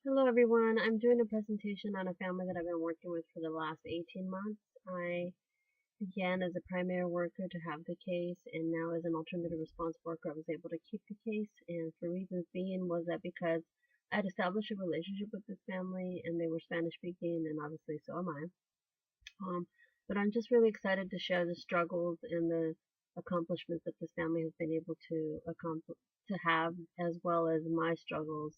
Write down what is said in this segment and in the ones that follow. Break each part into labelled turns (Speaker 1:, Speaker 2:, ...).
Speaker 1: Hello everyone, I'm doing a presentation on a family that I've been working with for the last 18 months. I began as a primary worker to have the case, and now as an alternative response worker I was able to keep the case, and for reasons being was that because I had established a relationship with this family and they were Spanish speaking, and obviously so am I. But I'm just really excited to share the struggles and the accomplishments that this family has been able to have, as well as my struggles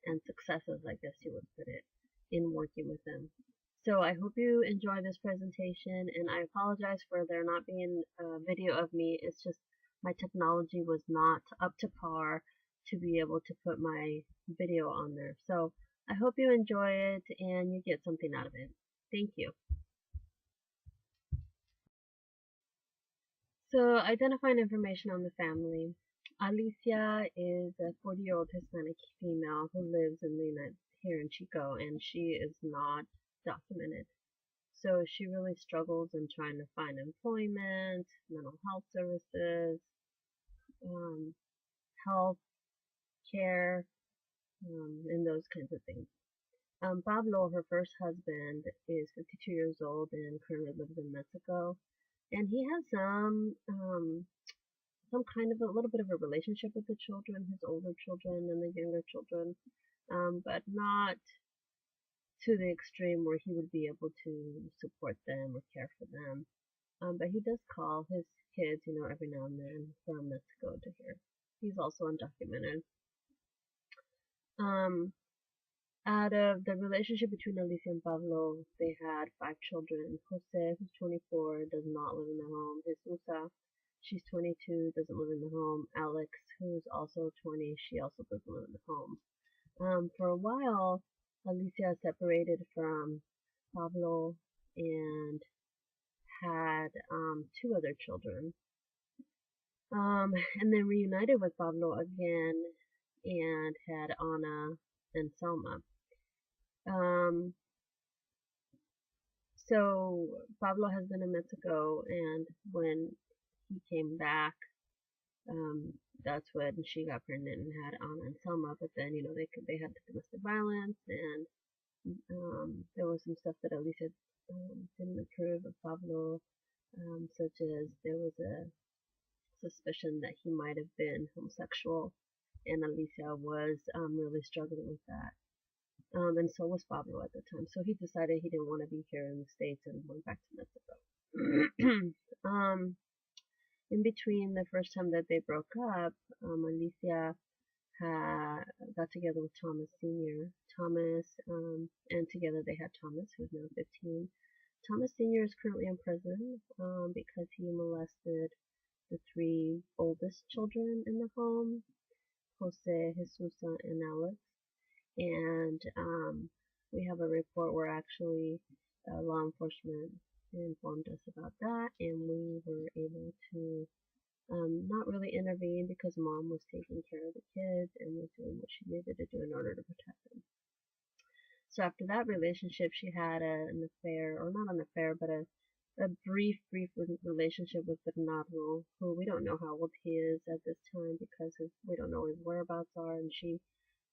Speaker 1: and successes, I guess you would put it, in working with them. So I hope you enjoy this presentation, and I apologize for there not being a video of me. It's just my technology was not up to par to be able to put my video on there. So I hope you enjoy it and you get something out of it. Thank you. So identifying information on the family. Alicia is a 40-year-old Hispanic female who lives in the United here in Chico, and she is not documented. So she really struggles in trying to find employment, mental health services, um, health care, and those kinds of things. Pablo, her first husband, is 52 years old and currently lives in Mexico, and he has some kind of a little bit of a relationship with the children, his older children and the younger children, but not to the extreme where he would be able to support them or care for them. But he does call his kids, every now and then from Mexico to here. He's also undocumented. Um, Out of the relationship between Alicia and Pablo, they had 5 children. Jose, who's 24, does not live in the home. Jesus, she's 22, doesn't live in the home. Alex, who's also 20, she also doesn't live in the home. For a while, Alicia separated from Pablo and had 2 other children. And then reunited with Pablo again and had Ana and Selma. Um, so Pablo has been in Mexico, and when he came back, um, that's when she got pregnant and had Anna and Selma. But then, they had domestic violence, and there was some stuff that Alicia didn't approve of Pablo, such as there was a suspicion that he might have been homosexual, and Alicia was really struggling with that. And so was Pablo at the time. So he decided he didn't want to be here in the States and went back to Mexico. In between the first time that they broke up, Alicia got together with Thomas Sr. Thomas, and together they had Thomas, who's now 15. Thomas Sr. is currently in prison because he molested the 3 oldest children in the home, Jose, Jesus, and Alex. And we have a report where actually law enforcement informed us about that, and we were able to not really intervene because mom was taking care of the kids and was doing what she needed to do in order to protect them. So after that relationship, she had an affair, or not an affair, but a brief relationship with Bernardo, who we don't know how old he is at this time because we don't know his whereabouts are, and she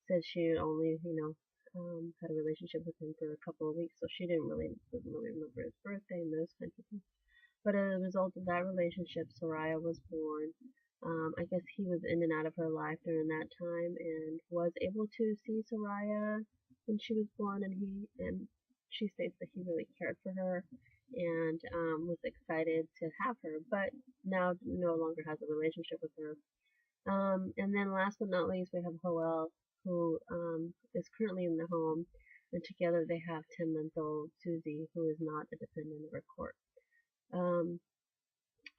Speaker 1: said she only, had a relationship with him for a couple of weeks, so she doesn't really remember his birthday and those kinds of things. But as a result of that relationship, Soraya was born. I guess he was in and out of her life during that time and was able to see Soraya when she was born, and she states that he really cared for her and was excited to have her, but now no longer has a relationship with her. And then last but not least, we have Joel, who is currently in the home, and together they have 10-month-old Susie, who is not a dependent of her court.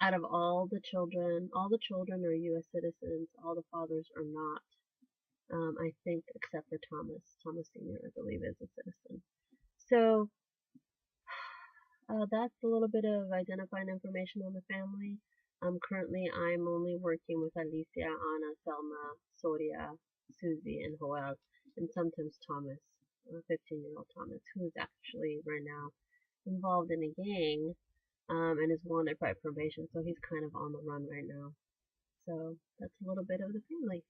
Speaker 1: Out of all the children are U.S. citizens. All the fathers are not. I think except for Thomas. Thomas Sr., I believe, is a citizen. So that's a little bit of identifying information on the family. Currently, I'm only working with Alicia, Ana, Selma, Soria, Susie, and Joel, and sometimes Thomas, 15-year-old Thomas, who is actually right now involved in a gang and is wanted by probation, so he's kind of on the run right now. So that's a little bit of the family.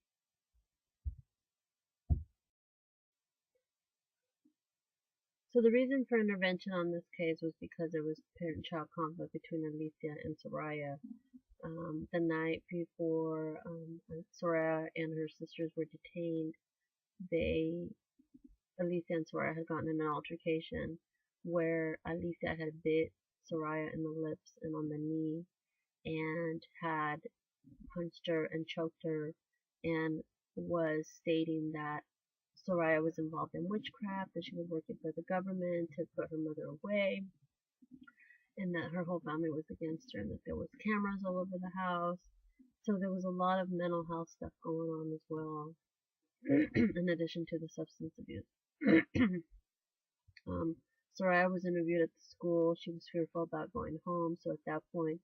Speaker 1: So the reason for intervention on this case was because there was parent-child conflict between Alicia and Soraya. The night before Soraya and her sisters were detained, they Alicia and Soraya had gotten in an altercation where Alicia had bit Soraya in the lips and on the knee and had punched her and choked her and was stating that Soraya was involved in witchcraft, that she was working for the government to put her mother away, and that her whole family was against her, and that there was cameras all over the house. So there was a lot of mental health stuff going on as well, in addition to the substance abuse. Soraya was interviewed at the school. She was fearful about going home, so at that point,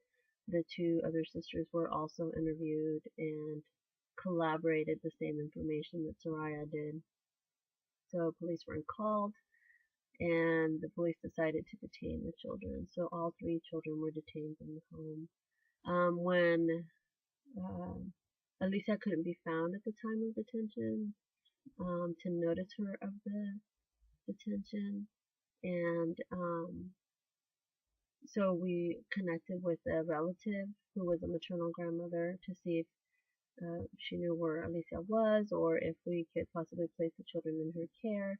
Speaker 1: the two other sisters were also interviewed and collaborated the same information that Soraya did. So police weren't called, and the police decided to detain the children. So all three children were detained in the home. When Alicia couldn't be found at the time of detention, to notice her of the detention, and so we connected with a relative who was a maternal grandmother to see if she knew where Alicia was, or if we could possibly place the children in her care.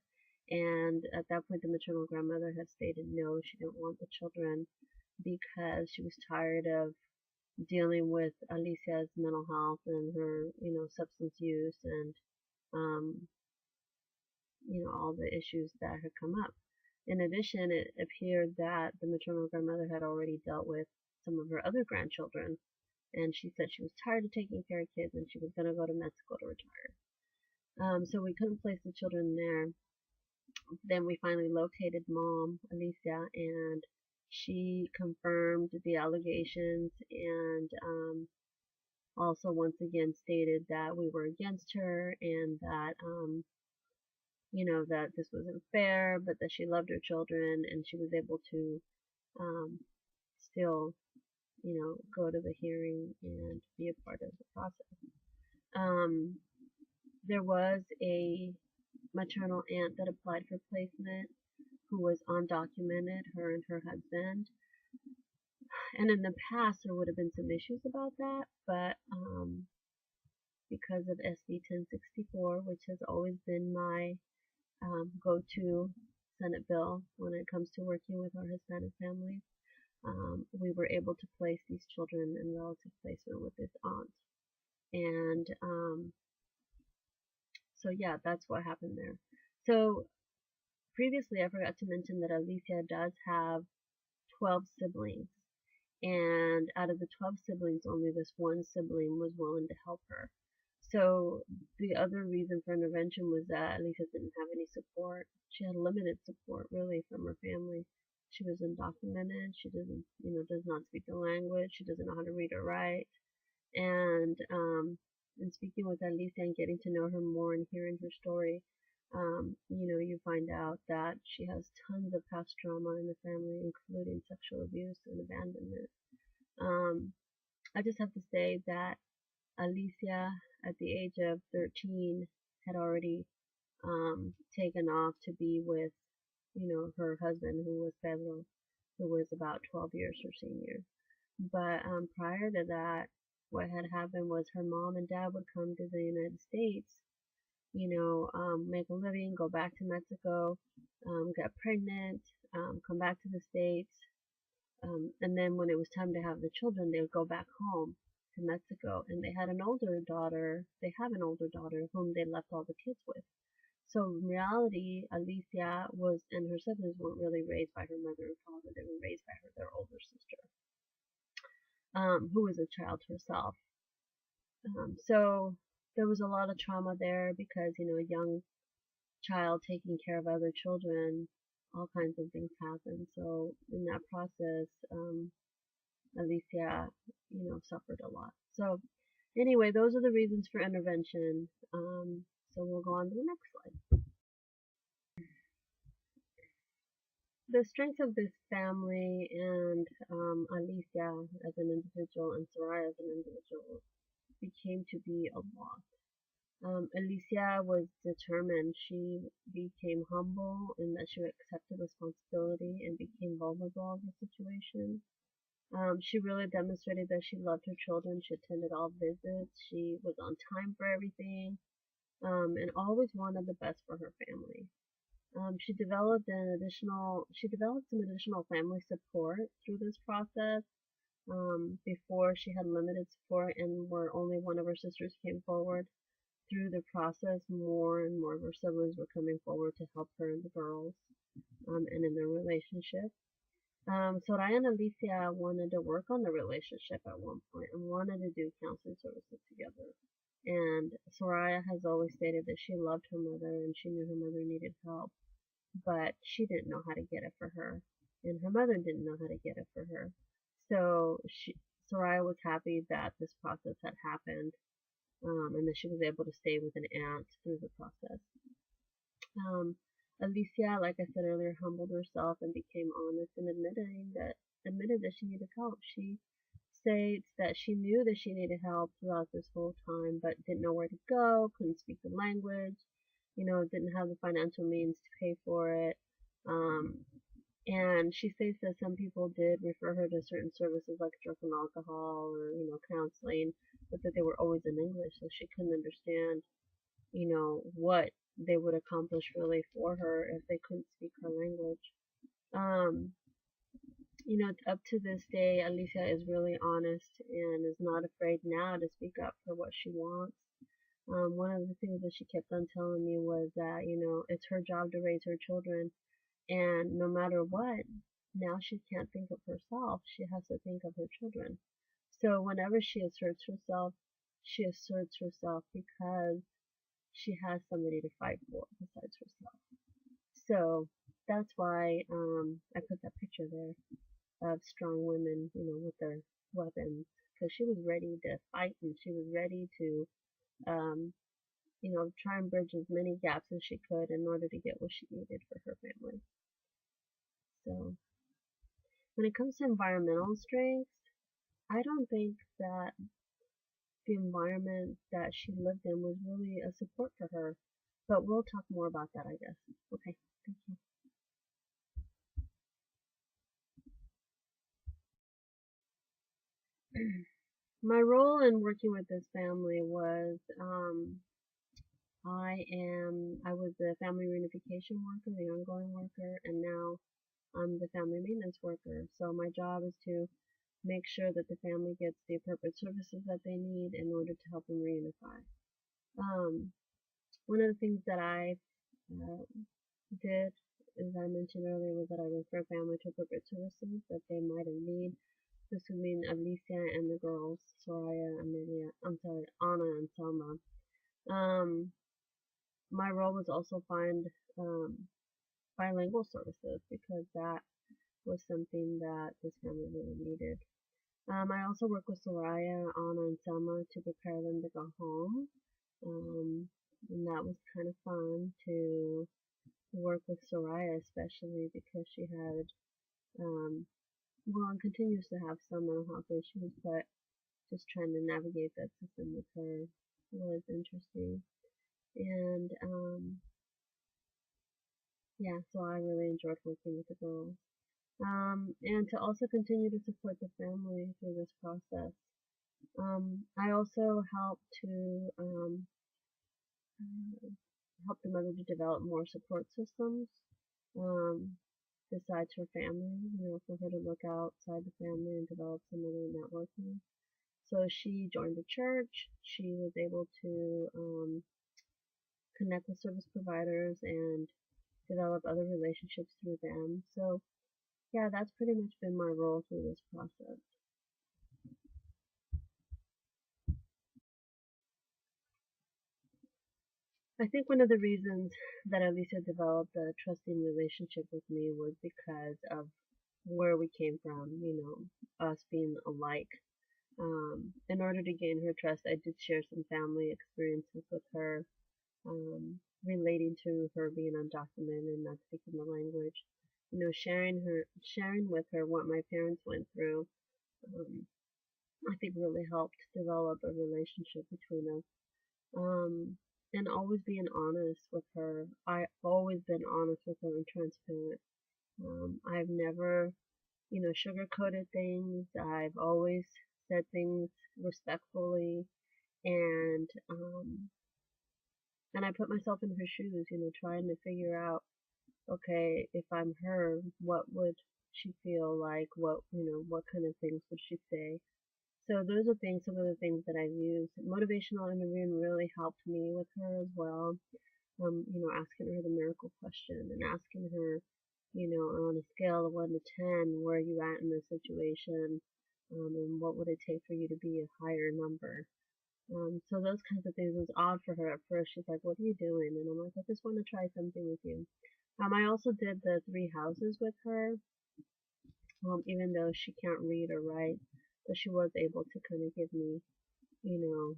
Speaker 1: And at that point, the maternal grandmother had stated no, she didn't want the children because she was tired of dealing with Alicia's mental health and her, substance use and, all the issues that had come up. In addition, it appeared that the maternal grandmother had already dealt with some of her other grandchildren, and she said she was tired of taking care of kids and she was going to go to Mexico to retire. So we couldn't place the children there. Then we finally located mom, Alicia, and she confirmed the allegations and also once again stated that we were against her and that that this wasn't fair, but that she loved her children and she was able to still, go to the hearing and be a part of the process. There was a maternal aunt that applied for placement who was undocumented, her and her husband. And in the past, there would have been some issues about that, but because of SB 1064, which has always been my go-to Senate bill when it comes to working with our Hispanic families, we were able to place these children in relative placement with this aunt. And so yeah, that's what happened there. So previously, I forgot to mention that Alicia does have 12 siblings. And out of the 12 siblings, only this one sibling was willing to help her. So the other reason for intervention was that Alicia didn't have any support. She had limited support, really, from her family. She was undocumented. She doesn't, does not speak the language. She doesn't know how to read or write. And in speaking with Alicia and getting to know her more and hearing her story, you find out that she has tons of past trauma in the family, including sexual abuse and abandonment. I just have to say that Alicia, at the age of 13, had already taken off to be with, her husband, who was Pedro, who was about 12 years her senior. But prior to that, what had happened was her mom and dad would come to the United States, make a living, go back to Mexico, get pregnant, come back to the States, and then when it was time to have the children, they would go back home to Mexico. And they have an older daughter whom they left all the kids with. So in reality, Alicia and her siblings weren't really raised by her mother and father. They were raised by their older sister, who was a child herself. So there was a lot of trauma there because, a young child taking care of other children, all kinds of things happen. So in that process, Alicia, suffered a lot. So anyway, those are the reasons for intervention. So we'll go on to the next slide. The strength of this family and Alicia as an individual and Soraya as an individual became to be a lot. Alicia was determined. She became humble in that she accepted responsibility and became vulnerable in the situation. She really demonstrated that she loved her children. She attended all visits. She was on time for everything, and always wanted the best for her family. She developed some additional family support through this process. Before she had limited support and where only one of her sisters came forward. Through the process, more and more of her siblings were coming forward to help her and the girls, and in their relationship. Soraya and Alicia wanted to work on the relationship at one point and wanted to do counseling services together. And Soraya has always stated that she loved her mother and she knew her mother needed help, but she didn't know how to get it for her, and her mother didn't know how to get it for her. So Soraya was happy that this process had happened, and that she was able to stay with an aunt through the process. Um, Alicia, like I said earlier, humbled herself and became honest and admitted that she needed help. She states that she knew that she needed help throughout this whole time, but didn't know where to go, couldn't speak the language, didn't have the financial means to pay for it. Um, and she states that some people did refer her to certain services like drug and alcohol or, counseling, but that they were always in English, so she couldn't understand, what they would accomplish really for her if they couldn't speak her language. Um, up to this day, Alicia is really honest and is not afraid now to speak up for what she wants. One of the things that she kept on telling me was that, it's her job to raise her children, and no matter what, now she can't think of herself. She has to think of her children. So whenever she asserts herself because she has somebody to fight for besides herself. So that's why I put that picture there of strong women, with their weapons, because she was ready to fight and she was ready to, um, try and bridge as many gaps as she could in order to get what she needed for her family. So when it comes to environmental strengths, I don't think that the environment that she lived in was really a support for her. But we'll talk more about that, I guess. Okay, thank you. My role in working with this family was I was the family reunification worker, the ongoing worker, and now I'm the family maintenance worker. So my job is to make sure that the family gets the appropriate services that they need in order to help them reunify. Um, One of the things that I uh, did, as I mentioned earlier, was that I refer family to appropriate services that they might have need. This would mean Alicia and the girls, Soraya, Amelia, I'm sorry, Anna and Selma. Um, my role was also find um, bilingual services because that was something that this family really needed. I also work with Soraya, Anna, and Selma to prepare them to go home. Um, and that was kind of fun to work with Soraya, especially because she had, um, well, and continues to have some mental health issues, but just trying to navigate that system with her was interesting. And yeah, so I really enjoyed working with the girls. And to also continue to support the family through this process. I also helped to uh, help the mother to develop more support systems um, besides her family, for her to look outside the family and develop some other networking. So she joined the church. She was able to connect with service providers and develop other relationships through them. So yeah, that's pretty much been my role through this process. I think one of the reasons that Alicia developed a trusting relationship with me was because of where we came from, us being alike. In order to gain her trust, I did share some family experiences with her, relating to her being undocumented and not speaking the language. Sharing with her what my parents went through, um, I think really helped develop a relationship between us. and always being honest with her. I've always been honest with her and transparent. I've never, sugarcoated things. I've always said things respectfully, and I put myself in her shoes, trying to figure out, okay, if I'm her, what would she feel like? What kind of things would she say? So those are some of the things that I've used. Motivational interviewing really helped me with her as well. Asking her the miracle question and asking her, on a scale of 1 to 10, where are you at in this situation? And what would it take for you to be a higher number? So those kinds of things was odd for her at first. She's like, what are you doing? And I'm like, I just want to try something with you. I also did the 3 houses with her, even though she can't read or write, but she was able to kind of give me, you know,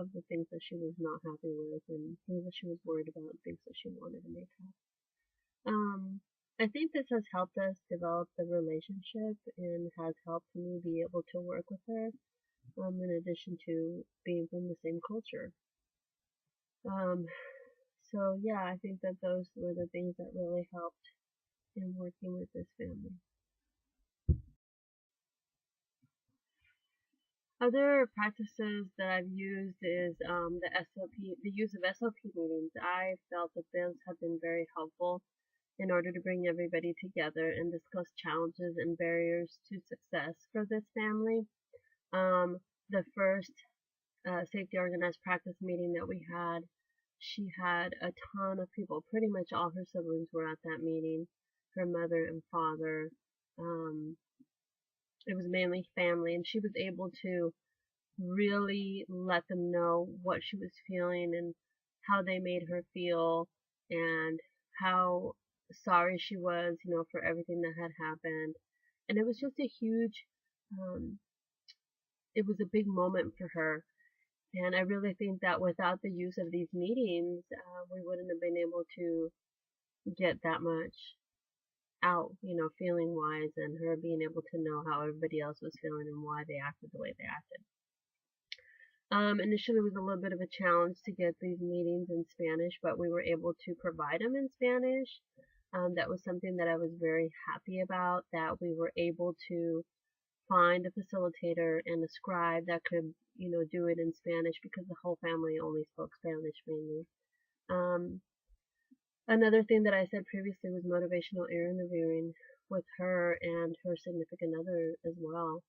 Speaker 1: of the things that she was not happy with and things that she was worried about and things that she wanted to make happen. I think this has helped us develop the relationship and has helped me be able to work with her, in addition to being from the same culture. Um, so yeah, I think that those were the things that really helped in working with this family. Other practices that I've used is the use of SLP meetings. I felt that those have been very helpful in order to bring everybody together and discuss challenges and barriers to success for this family. The first safety organized practice meeting that we had, she had a ton of people. Pretty much all her siblings were at that meeting, her mother and father. Um, it was mainly family, and she was able to really let them know what she was feeling and how they made her feel and how sorry she was, for everything that had happened. And it was just um, it was a big moment for her. And I really think that without the use of these meetings, we wouldn't have been able to get that much out, feeling wise, and her being able to know how everybody else was feeling and why they acted the way they acted. Initially, it was a little bit of a challenge to get these meetings in Spanish, but we were able to provide them in Spanish. That was something that I was very happy about, that we were able to find a facilitator and a scribe that could, do it in Spanish because the whole family only spoke Spanish mainly. Um, Another thing that I said previously was motivational interviewing with her and her significant other as well,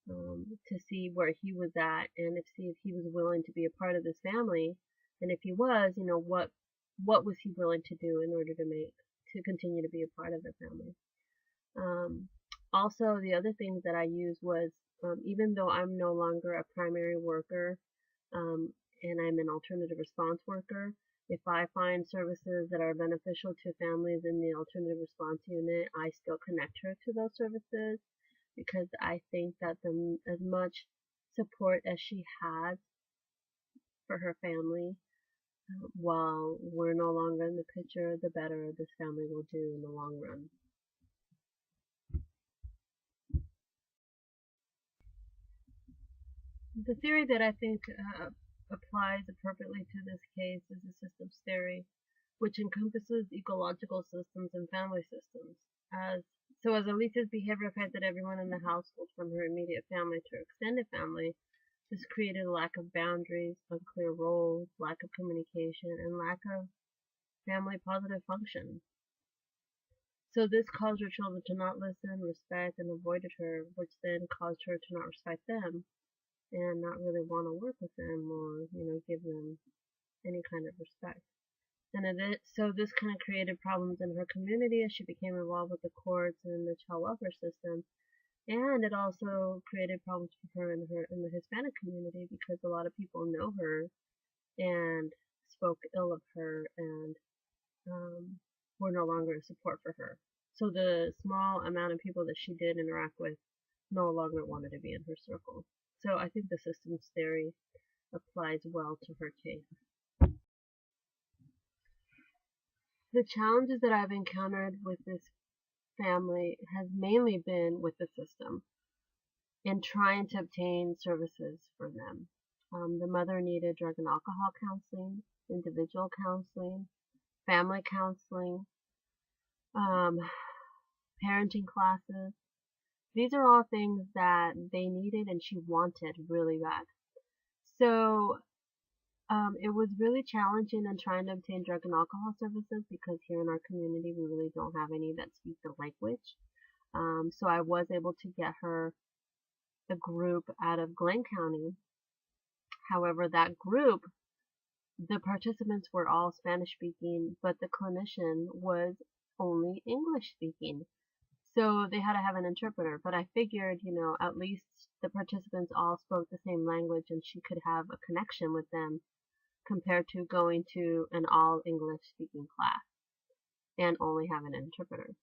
Speaker 1: to see where he was at and see if he was willing to be a part of this family, and if he was, what was he willing to do in order to continue to be a part of the family. Um, Also, the other things that I used was, even though I'm no longer a primary worker, um, and I'm an alternative response worker, if I find services that are beneficial to families in the alternative response unit, I still connect her to those services because I think that as much support as she has for her family, while we're no longer in the picture, the better this family will do in the long run. The theory that I think applies appropriately to this case is the systems theory, which encompasses ecological systems and family systems. As Alicia's behavior affected everyone in the household, from her immediate family to her extended family, this created a lack of boundaries, unclear roles, lack of communication, and lack of family positive function. So this caused her children to not listen, respect, and avoided her, which then caused her to not respect them and not really want to work with them or, give them any kind of respect. So this kind of created problems in her community as she became involved with the courts and the child welfare system. And it also created problems for her in the Hispanic community because a lot of people know her and spoke ill of her and were no longer a support for her. So the small amount of people that she did interact with no longer wanted to be in her circle. So I think the systems theory applies well to her case. The challenges that I've encountered with this family has mainly been with the system and trying to obtain services for them. The mother needed drug and alcohol counseling, individual counseling, family counseling, um, parenting classes. These are all things that they needed and she wanted really bad. So it was really challenging in trying to obtain drug and alcohol services because here in our community we really don't have any that speak the language. So I was able to get her a group out of Glenn County. However, that group, the participants were all Spanish speaking, but the clinician was only English speaking. So they had to have an interpreter. But I figured, at least the participants all spoke the same language and she could have a connection with them compared to going to an all English speaking class and only have an interpreter.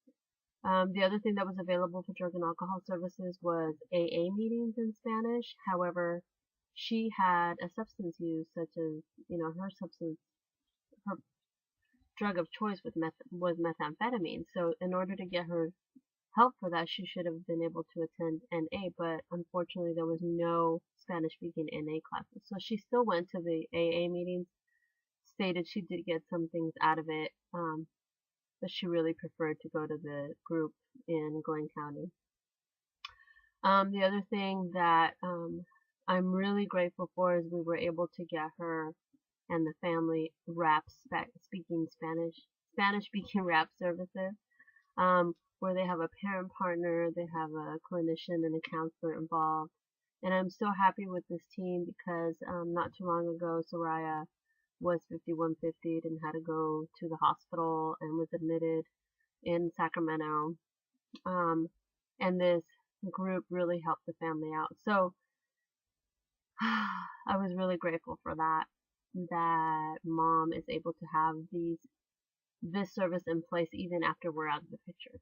Speaker 1: The other thing that was available for drug and alcohol services was AA meetings in Spanish. However, she had a substance use such as, her drug of choice was methamphetamine. So in order to get her help for that, she should have been able to attend NA, but unfortunately there was no Spanish speaking NA classes. So she still went to the AA meetings, stated she did get some things out of it, but she really preferred to go to the group in Glenn County. The other thing that I'm really grateful for is we were able to get her and the family speaking Spanish speaking rap services, where they have a parent partner, they have a clinician and a counselor involved. And I'm so happy with this team because not too long ago, Soraya was 5150 and had to go to the hospital and was admitted in Sacramento. And this group really helped the family out. So I was really grateful for that mom is able to have this service in place even after we're out of the picture.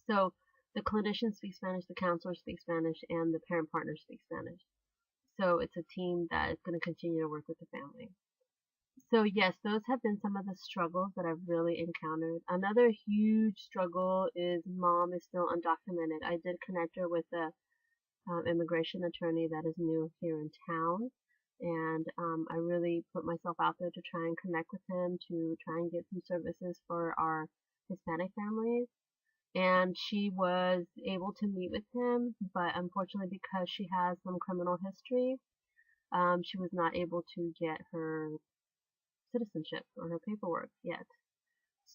Speaker 1: So the clinician speaks Spanish, the counselor speaks Spanish, and the parent partner speaks Spanish. So it's a team that is going to continue to work with the family. So yes, those have been some of the struggles that I've really encountered. Another huge struggle is mom is still undocumented. I did connect her with a immigration attorney that is new here in town, and I really put myself out there to try and connect with him to try and get some services for our Hispanic families. And she was able to meet with him, but unfortunately because she has some criminal history, she was not able to get her citizenship or her paperwork yet.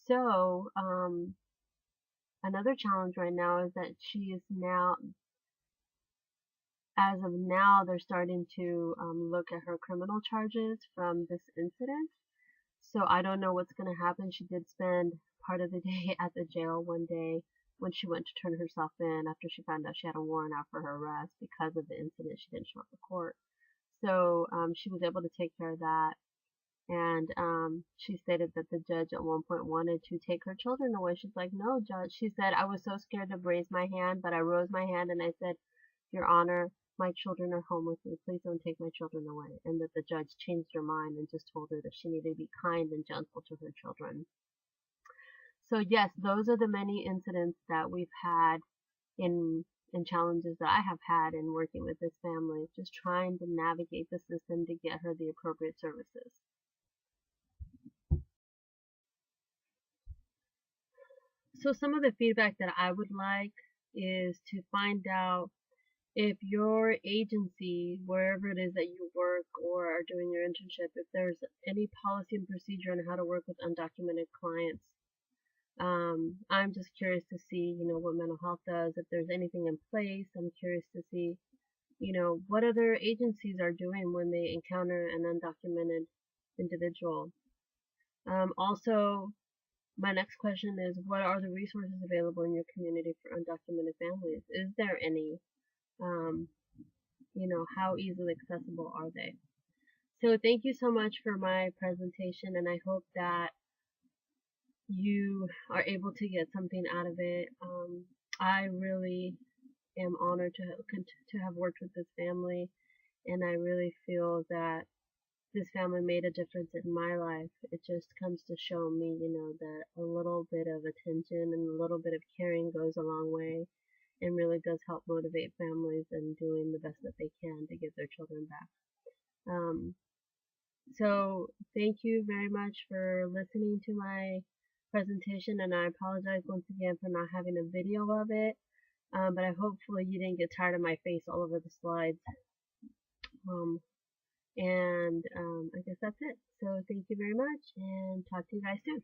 Speaker 1: So another challenge right now is that she is now, as of now, they're starting to look at her criminal charges from this incident. So I don't know what's going to happen. She did spend part of the day at the jail one day when she went to turn herself in after she found out she had a warrant out for her arrest because of the incident. She didn't show up for court. So she was able to take care of that. And she stated that the judge at one point wanted to take her children away. She's like, no, judge. She said, I was so scared to raise my hand, but I rose my hand and I said, Your Honor, my children are home with me. Please don't take my children away. And that the judge changed her mind and just told her that she needed to be kind and gentle to her children. So yes, those are the many incidents that we've had in challenges that I have had in working with this family, just trying to navigate the system to get her the appropriate services. So some of the feedback that I would like is to find out if your agency, wherever it is that you work or are doing your internship, if there's any policy and procedure on how to work with undocumented clients. I'm just curious to see, what mental health does, if there's anything in place. I'm curious to see, what other agencies are doing when they encounter an undocumented individual. Also, my next question is, what are the resources available in your community for undocumented families? Is there any? How easily accessible are they? So thank you so much for my presentation, and I hope that you are able to get something out of it. I really am honored to have worked with this family, and I really feel that this family made a difference in my life. It just comes to show me, that a little bit of attention and a little bit of caring goes a long way and really does help motivate families in doing the best that they can to get their children back. Um, so thank you very much for listening to my presentation, and I apologize once again for not having a video of it. But I hopefully you didn't get tired of my face all over the slides. I guess that's it. So thank you very much, and talk to you guys soon.